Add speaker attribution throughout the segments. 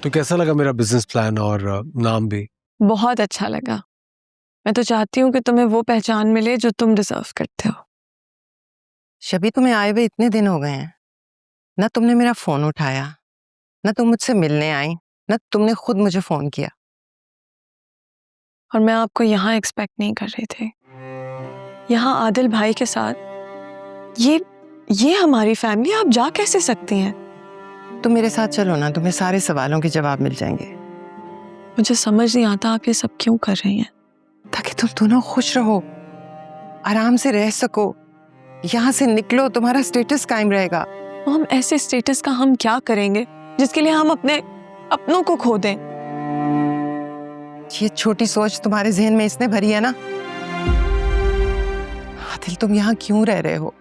Speaker 1: तो कैसा लगा मेरा बिजनेस प्लान और नाम भी?
Speaker 2: बहुत अच्छा लगा। मैं तो चाहती हूँ कि तुम्हें वो पहचान मिले जो तुम डिजर्व करते हो।
Speaker 3: शबी, तुम्हें आए हुए इतने दिन हो गए हैं, ना तुमने मेरा फोन उठाया, ना तुम मुझसे मिलने आई, ना तुमने खुद मुझे फोन किया।
Speaker 2: और मैं आपको यहाँ एक्सपेक्ट नहीं कर रही थी। यहाँ आदिल भाई के साथ ये हमारी फैमिली, आप जा कैसे सकती हैं?
Speaker 3: तुम मेरे साथ चलो ना, तुम्हें सारे सवालों के जवाब मिल जाएंगे।
Speaker 2: मुझे समझ नहीं आता आप ये सब क्यों कर रही हैं।
Speaker 3: ताकि तुम दोनों खुश रहो, आराम से रह सको, यहाँ से निकलो, तुम्हारा स्टेटस कायम रहेगा।
Speaker 2: हम ऐसे स्टेटस का हम क्या करेंगे जिसके लिए हम अपने अपनों को खो दें?
Speaker 3: ये छोटी सोच तुम्हारे जहन में इसने भरी है ना। आदिल, तुम यहाँ क्यों रह रहे हो?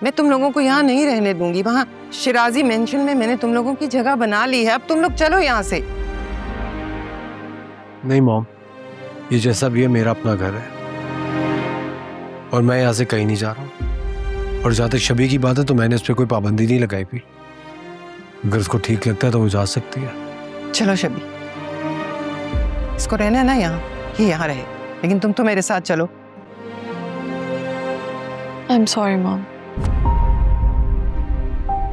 Speaker 3: मैं तुम लोगों को यहाँ नहीं रहने दूंगी। वहाँ शिराजी मेंशन में मैंने तुम लोगों की जगह बना ली है। अब तुम लोग चलो यहाँ से।
Speaker 1: नहीं मॉम, ये जैसा भी है मेरा अपना घर है और मैं यहाँ से कहीं नहीं जा रहा हूँ। और जहाँ तक शबी की बात है तो मैंने इस पर कोई पाबंदी नहीं लगाई भी। अगर उसको ठीक लगता है तो वो जा सकती है।
Speaker 3: चलो शबी, इसको रहना है ना यहाँ, ये यहाँ रहे, लेकिन तुम तो मेरे साथ चलो।
Speaker 2: आई एम सॉरी मॉम,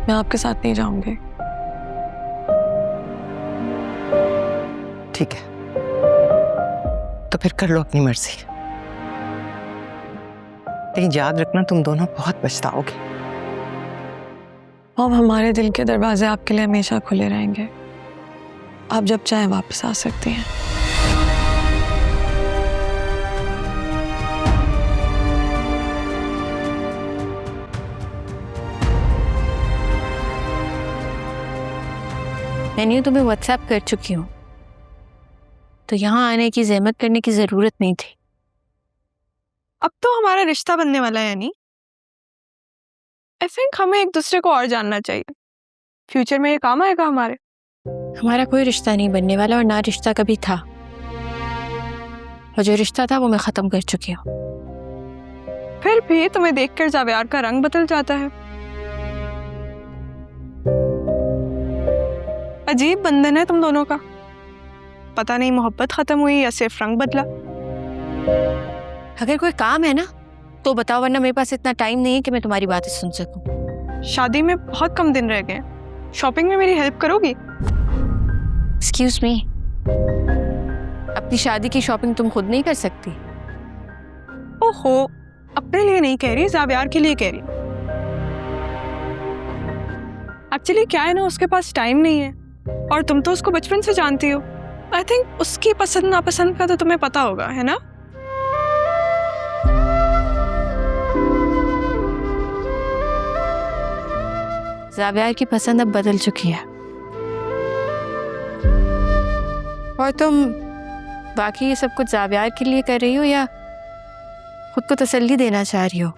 Speaker 2: मैं आपके साथ नहीं जाऊंगी।
Speaker 3: ठीक है, तो फिर कर लो अपनी मर्जी, लेकिन याद रखना तुम दोनों बहुत पछताओगे।
Speaker 2: मॉम, हमारे दिल के दरवाजे आपके लिए हमेशा खुले रहेंगे। आप जब चाहें वापस आ सकती हैं।
Speaker 4: मैंने तुम्हें व्हाट्सएप कर चुकी हूँ, तो यहाँ आने की जहमत करने की जरूरत नहीं थी।
Speaker 2: अब तो हमारा रिश्ता बनने वाला है यानी। आई थिंक हमें एक दूसरे को और जानना चाहिए। फ्यूचर में ये काम आएगा हमारे।
Speaker 4: हमारा कोई रिश्ता नहीं बनने वाला और ना रिश्ता कभी था, और जो रिश्ता था वो मैं खत्म कर चुकी हूँ।
Speaker 2: फिर भी तुम्हें देखकर जावेद का रंग बदल जाता है। अजीब बंधन है तुम दोनों का। पता नहीं मोहब्बत खत्म हुई या सिर्फ रंग बदला।
Speaker 4: अगर कोई काम है ना तो बताओ, वरना मेरे पास इतना टाइम नहीं है कि मैं तुम्हारी बातें सुन सकूं।
Speaker 2: शादी में बहुत कम दिन रह गए, शॉपिंग में मेरी हेल्प करोगी?
Speaker 4: एक्सक्यूज मी, अपनी शादी की शॉपिंग तुम खुद नहीं कर सकती?
Speaker 2: ओहो, अपने लिए नहीं कह रही, जावेद के लिए कह रही। एक्चुअली क्या है ना, उसके पास टाइम नहीं है और तुम तो उसको बचपन से जानती हो। आई थिंक उसकी पसंद नापसंद का तो तुम्हें पता होगा, है ना?
Speaker 4: जावेद की पसंद अब बदल चुकी है और तुम बाकी ये सब कुछ जावेद के लिए कर रही हो या खुद को तसल्ली देना चाह रही हो?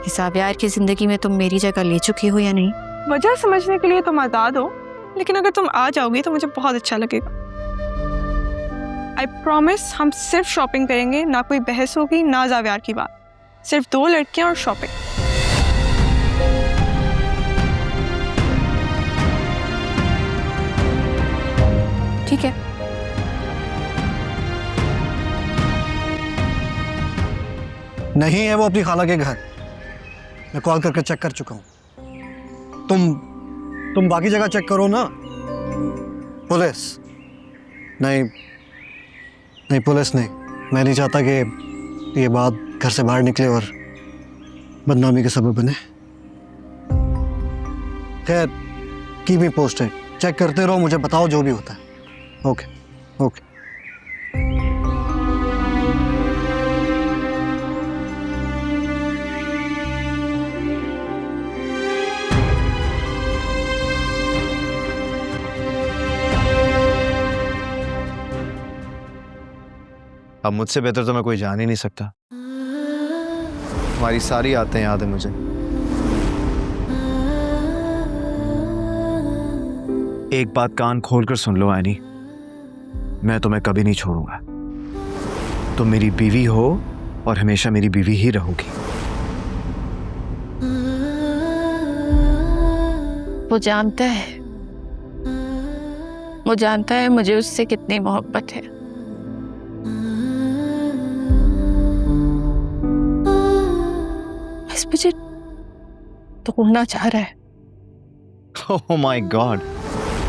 Speaker 4: जावेद की जिंदगी में तुम मेरी जगह ले चुकी हो या नहीं?
Speaker 2: वजह समझने के लिए तुम आजाद हो, लेकिन अगर तुम आ जाओगी तो मुझे बहुत अच्छा लगेगा। आई प्रॉमिस, हम सिर्फ शॉपिंग करेंगे, ना कोई बहस होगी ना जावेद की बात। सिर्फ 2 लड़कियां और शॉपिंग।
Speaker 4: ठीक है।
Speaker 5: नहीं है वो अपनी खाला के घर। मैं कॉल करके चेक कर चुका हूं। तुम बाकी जगह चेक करो ना। पुलिस नहीं, नहीं पुलिस नहीं। मैं नहीं चाहता कि ये बात घर से बाहर निकले और बदनामी के सबब बने। खैर, कीप मी पोस्टेड। चेक करते रहो, मुझे बताओ जो भी होता है। Okay okay.
Speaker 6: अब मुझसे बेहतर तो मैं कोई जान ही नहीं सकता। तुम्हारी सारी आदतें याद है मुझे। एक बात कान खोलकर सुन लो एनी, मैं तुम्हें कभी नहीं छोड़ूंगा। तुम मेरी बीवी हो और हमेशा मेरी बीवी ही रहोगी।
Speaker 4: वो जानता है मुझे उससे कितनी मोहब्बत है। बस मुझे तोड़ना चाह रहा है।
Speaker 6: ओह माय गॉड,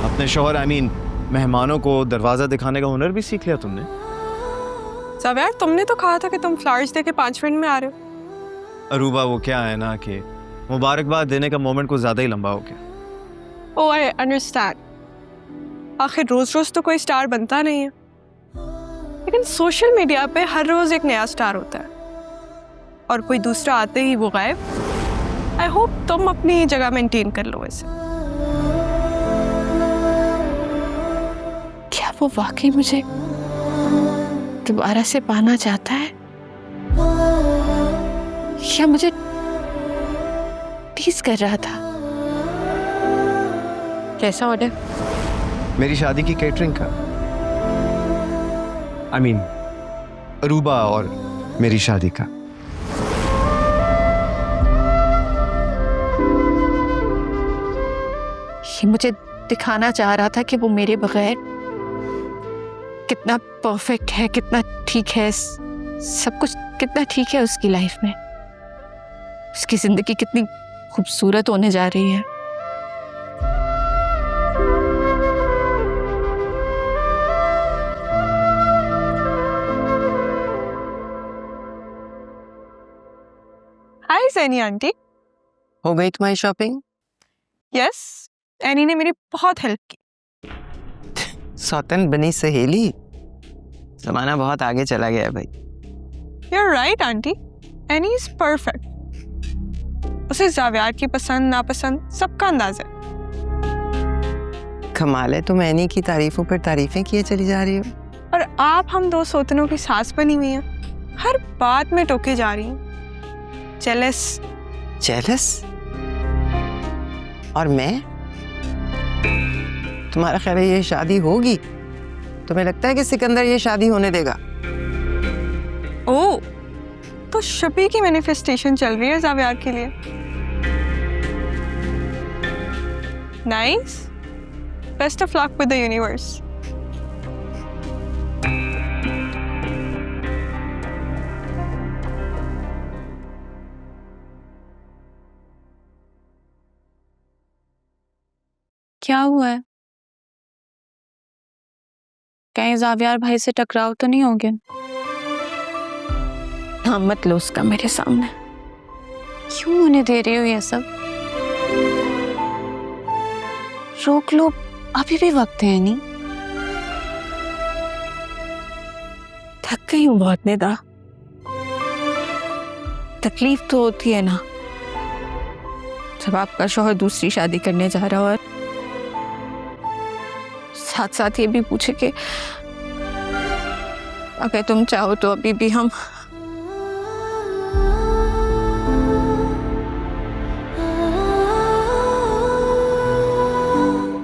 Speaker 6: अपने शौहर मेहमानों को दरवाजा दिखाने का हुनर भी सीख लिया तुमने।
Speaker 2: जावियार, तुमने तो कहा था कि तुम फ्लावर्स देके 5 मिनट में आ रहे हो।
Speaker 6: अरूबा, वो क्या है ना कि मुबारकबाद देने का मोमेंट कुछ ज्यादा ही लंबा हो गया।
Speaker 2: ओह, आई अंडरस्टैंड। आखिर रोज रोज तो कोई स्टार बनता नहीं है, लेकिन सोशल मीडिया पे हर रोज एक नया स्टार होता है और कोई दूसरा आते ही वो गायब। आई होप तुम अपनी जगह मेंटेन कर लो वैसे।
Speaker 4: क्या वो वाकई मुझे दोबारा से पाना चाहता है या मुझे टीज कर रहा था? कैसा ऑर्डर?
Speaker 6: मेरी शादी की केटरिंग का। अरूबा और मेरी शादी का।
Speaker 4: ये मुझे दिखाना चाह रहा था कि वो मेरे बगैर कितना परफेक्ट है, कितना ठीक है, सब कुछ कितना ठीक है उसकी लाइफ में। उसकी जिंदगी कितनी खूबसूरत होने जा रही है।
Speaker 2: हाय सैनी आंटी।
Speaker 3: हो गई तुम्हारी शॉपिंग?
Speaker 2: यस, एनी ने मेरी बहुत हेल्प की।
Speaker 3: सौतन बनी सहेली। जमाना बहुत आगे चला गया है भाई।
Speaker 2: You're right, aunty. Any is perfect. उसे जावियार की पसंद नापसंद सबका अंदाज है।
Speaker 3: कमाल है, तुम एनी की तारीफों पर तारीफें किए चली जा रही हो।
Speaker 2: और आप हम 2 सौतनों की सास बनी हुई हैं। हर बात में टोके जा रही हैं। जेलस।
Speaker 3: जेलस? और मैं? तुम्हारा ख्याल है ये शादी होगी? तुम्हें लगता है कि सिकंदर ये शादी होने देगा?
Speaker 2: ओह, तो शबी की मैनिफेस्टेशन चल रही है जावियार के लिए। Nice. Best of luck with the universe.
Speaker 7: क्या हुआ है? कहीं जावियार भाई से टकराव तो नहीं हो गया?
Speaker 4: नाम मत लो उसका मेरे सामने।
Speaker 7: क्यों होने दे रहे हो ये सब? रोक लो, अभी भी वक्त है। नहीं,
Speaker 4: थक गई हूँ बहुत निदा। तकलीफ तो होती है ना जब आपका शौहर दूसरी शादी करने जा रहा हो और साथ साथ ये भी पूछे कि अगर तुम चाहो तो अभी भी हम